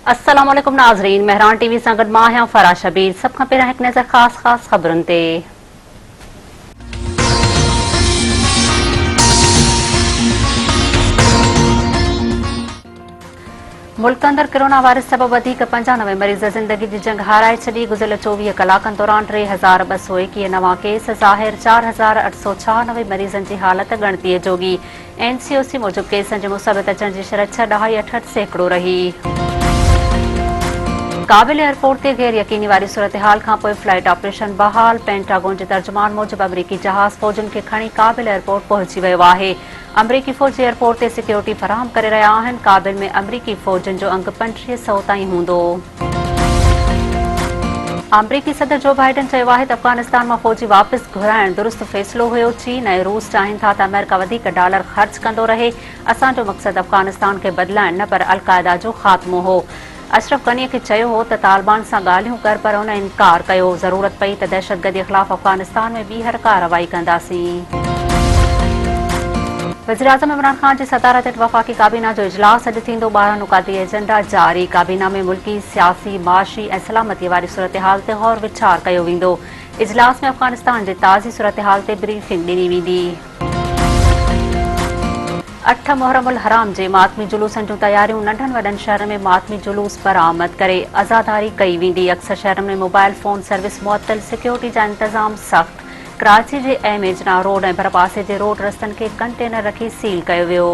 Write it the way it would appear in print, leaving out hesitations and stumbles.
अस्सलाम वालेकुम नाज़रीन, मेहरान टीवी सां गॾु मां आहियां फराह शबीर। सभ खां पहिरियों हिकु नज़र ख़ासि ख़बरुनि ते। मुल्क अंदरि कोरोना वायरस सबबि वधीक 95 मरीज़ ज़िंदगी जी जंग हाराए छॾी। गुज़िरियल 24 कलाकनि दौरान 3221 नवां केस ज़ाहिर, 4896 मरीज़नि जी हालत ॻणतीअ जोगी। NCOC मूजिबि केसनि जे मुसबत अचण जी शरह 6.68% रही। काबिल एयरपोर्ट ते गैर यकीनी वारी सूरतहाल खां पोइ फ्लाइट ऑपरेशन बहाल। पेंटागन जे तर्जुमान मूजिबि अमरीकी जहाज़ फ़ौजुनि खे खणी काबिल एयरपोर्ट पहुची वियो आहे। अमरीकी फ़ौज एयरपोर्ट ते सिक्योरिटी फ़राहम करे रहिया आहिनि। काबिल में अमरीकी फ़ौजुनि जो अंग 3500 ताईं हूंदो। अमरीकी सदर जो बाइडन चयो आहे त अफ़गानिस्तान मां फ़ौजी वापसि घुराइण दुरुस्त फ़ैसिलो हुयो। चीन ऐं रूस चाहिनि था त अमेरिका वधीक डॉलर ख़र्च कंदो रहे। असांजो मक़सदु अफ़गानिस्तान खे बदिलाइण न पर अलक़ाइदा जो ख़ात्मो हो। अशरफ गनीअ खे चयो हो त तालिबान सां ॻाल्हियूं कर, पर हुन इनकार कयो। ज़रूरत पई त दहशतगर्दीअ ख़िलाफ़ अफ़गानिस्तान में ॿीहर कार्रवाई कंदासीं। वज़ीर-ए-आज़म इमरान ख़ान जी सदारत हेठि वफ़ाक़ी काबीना जो इजलास अॼु थींदो। 12 नुकाती एजेंडा जारी। काबीना में मुल्की, सियासी, माशी ऐं सलामतीअ वारी सूरतहाल ते गौर वीचार कयो वेंदो। इजलास में अफ़गानिस्तान जे ताज़ी सूरतहाल ते ब्रीफिंग ॾिनी वेंदी। 8 मुहर्रमुल हराम जे मातमी जुलूसनि जूं तयारियूं। नंढनि वॾनि शहरनि में मातमी जुलूस बरामद करे अज़ादारी कई वेंदी। अक्सर शहरनि में मोबाइल फ़ोन सर्विस मुअत्तल, सिक्योरिटी जा इंतज़ाम सख़्त। कराची जे एम एजना रोड ऐं भरपासे जे रोड रस्तनि खे कंटेनर रखी सील कयो वियो।